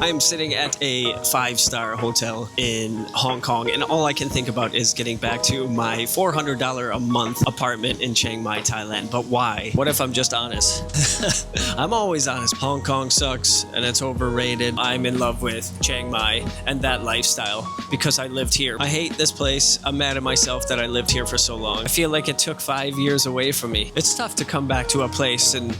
I'm sitting at a 5-star hotel in Hong Kong, and all I can think about is getting back to my $400 a month apartment in Chiang Mai, Thailand. But why? What if I'm just honest? I'm always honest. Hong Kong sucks and it's overrated. I'm in love with Chiang Mai and that lifestyle because I lived here. I hate this place. I'm mad at myself that I lived here for so long. I feel like it took 5 years away from me. It's tough to come back to a place and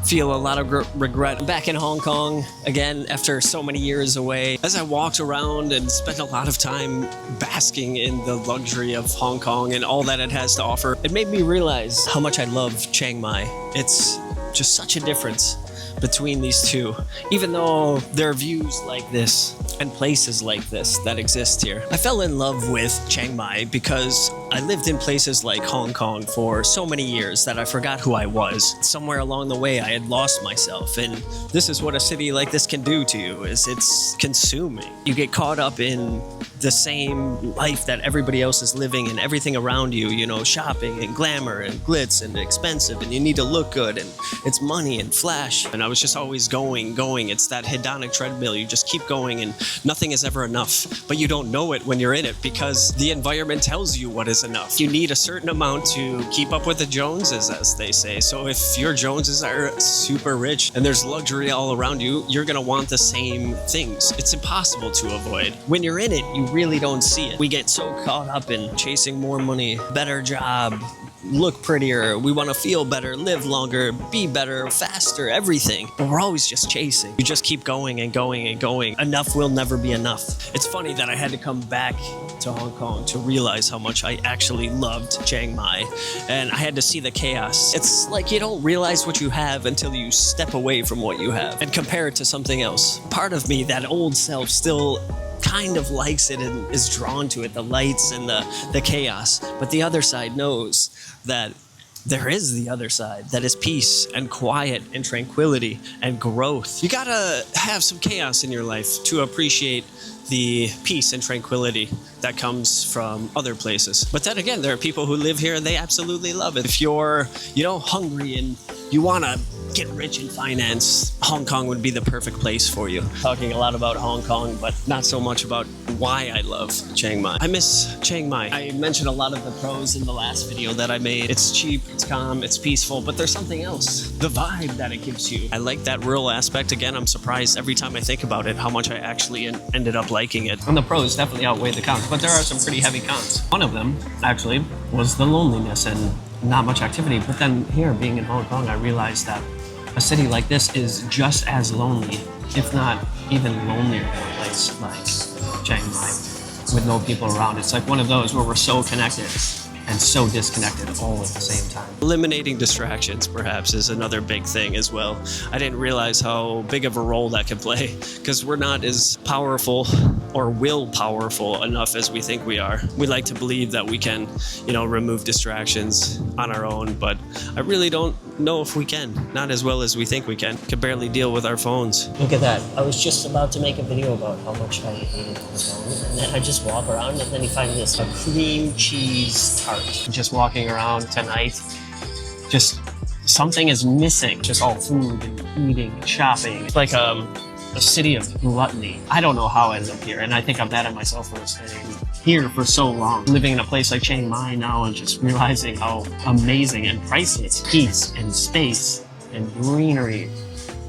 feel a lot of regret. I'm back in Hong Kong again after so many years away. As I walked around and spent a lot of time basking in the luxury of Hong Kong and all that it has to offer, it made me realize how much I love Chiang Mai. It's just such a difference between these two, even though there are views like this and places like this that exist here. I fell in love with Chiang Mai because I lived in places like Hong Kong for so many years that I forgot who I was. Somewhere along the way I had lost myself, and this is what a city like this can do to you, is it's consuming. You get caught up in the same life that everybody else is living and everything around you, you know, shopping and glamour and glitz and expensive, and you need to look good and it's money and flash. And I was just always going. It's that hedonic treadmill. You just keep going and nothing is ever enough, but you don't know it when you're in it because the environment tells you what is enough. You need a certain amount to keep up with the Joneses, as they say. So if your Joneses are super rich and there's luxury all around you, you're gonna want the same things. It's impossible to avoid. When you're in it, you really don't see it. We get so caught up in chasing more money, better job, look prettier, we want to feel better, live longer, be better, faster, everything. But we're always just chasing. You just keep going and going and going. Enough will never be enough. It's funny that I had to come back to Hong Kong to realize how much I actually loved Chiang Mai, and I had to see the chaos. It's like you don't realize what you have until you step away from what you have and compare it to something else. Part of me, that old self, still kind of likes it and is drawn to it, the lights and the chaos. But the other side knows that there is the other side, that is peace and quiet and tranquility and growth. You gotta have some chaos in your life to appreciate the peace and tranquility that comes from other places. But then again, there are people who live here and they absolutely love it. If you're, hungry and you wanna get rich in finance, Hong Kong would be the perfect place for you. Talking a lot about Hong Kong, but not so much about why I love Chiang Mai. I miss Chiang Mai. I mentioned a lot of the pros in the last video that I made. It's cheap, it's calm, it's peaceful, but there's something else. The vibe that it gives you. I like that rural aspect. Again, I'm surprised every time I think about it, how much I actually ended up liking it. And the pros definitely outweigh the cons, but there are some pretty heavy cons. One of them, actually, was the loneliness and not much activity. But then here, being in Hong Kong, I realized that a city like this is just as lonely, if not even lonelier than a place like Chiang Mai, with no people around. It's like one of those where we're so connected and so disconnected all at the same time. Eliminating distractions, perhaps, is another big thing as well. I didn't realize how big of a role that can play because we're not as powerful or powerful enough as we think we are. We like to believe that we can, remove distractions on our own, but I really don't know if we can. Not as well as we think we can. Can barely deal with our phones. Look at that. I was just about to make a video about how much I hated Hong Kong, and then I just walk around and then you find this, a cream cheese tart. Just walking around tonight, just something is missing. Just all food and eating and shopping. It's like a city of gluttony. I don't know how I ended up here, and I think I'm mad at myself for staying here for so long. Living in a place like Chiang Mai now and just realizing how amazing and priceless peace and space and greenery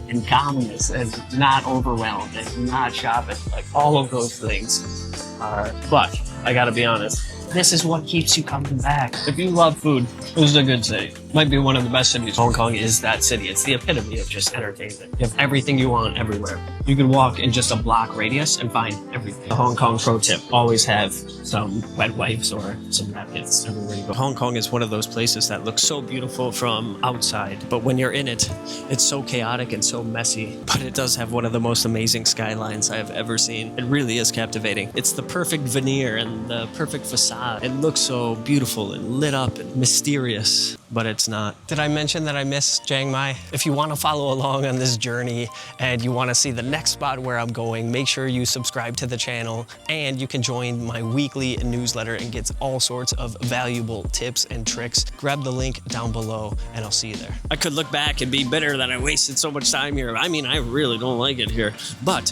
and calmness and not overwhelmed and not shopping, like all of those things are. But I gotta be honest, this is what keeps you coming back. If you love food, this is a good city. Might be one of the best cities. Hong Kong is that city. It's the epitome of just entertainment. You have everything you want everywhere. You can walk in just a block radius and find everything. The Hong Kong pro tip, always have some wet wipes or some napkins everywhere you go. Hong Kong is one of those places that looks so beautiful from outside, but when you're in it, it's so chaotic and so messy. But it does have one of the most amazing skylines I have ever seen. It really is captivating. It's the perfect veneer and the perfect facade. It looks so beautiful and lit up and mysterious, but it's not. Did I mention that I miss Chiang Mai? If you want to follow along on this journey and you want to see the next spot where I'm going, make sure you subscribe to the channel, and you can join my weekly newsletter and get all sorts of valuable tips and tricks. Grab the link down below and I'll see you there. I could look back and be bitter that I wasted so much time here. I mean, I really don't like it here, but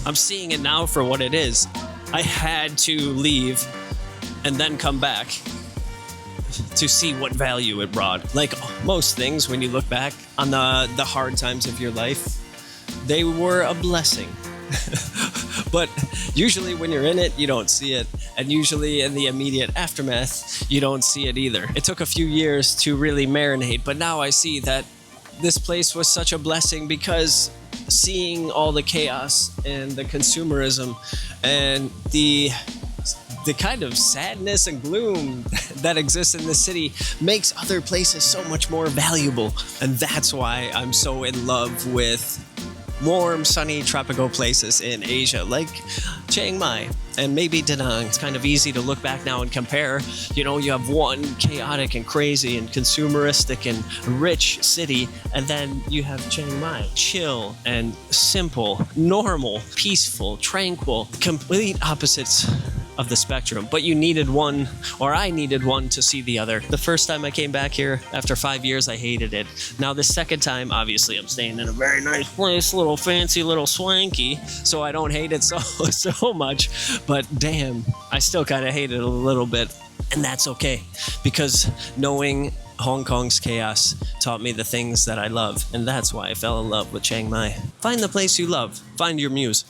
I'm seeing it now for what it is. I had to leave and then come back to see what value it brought. Like most things, when you look back on the hard times of your life, they were a blessing. But usually when you're in it, you don't see it. And usually in the immediate aftermath, you don't see it either. It took a few years to really marinate, but now I see that this place was such a blessing because seeing all the chaos and the consumerism and the kind of sadness and gloom that exists in the city makes other places so much more valuable. And that's why I'm so in love with warm, sunny, tropical places in Asia, like Chiang Mai and maybe Da Nang. It's kind of easy to look back now and compare. You know, you have one chaotic and crazy and consumeristic and rich city, and then you have Chiang Mai, chill and simple, normal, peaceful, tranquil, complete opposites of the spectrum. But you needed one, or I needed one, to see the other. The first time I came back here, after 5 years, I hated it. Now the second time, obviously I'm staying in a very nice place, little fancy, little swanky, so I don't hate it so much. But damn, I still kind of hate it a little bit. And that's okay, because knowing Hong Kong's chaos taught me the things that I love, and that's why I fell in love with Chiang Mai. Find the place you love. Find your muse.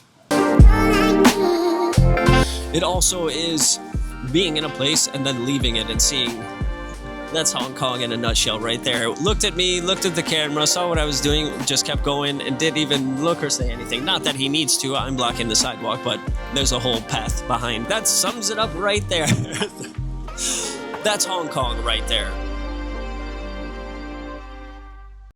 It also is being in a place and then leaving it and seeing. That's Hong Kong in a nutshell right there. Looked at me, looked at the camera, saw what I was doing, just kept going and didn't even look or say anything. Not that he needs to, I'm blocking the sidewalk, but there's a whole path behind. That sums it up right there. That's Hong Kong right there.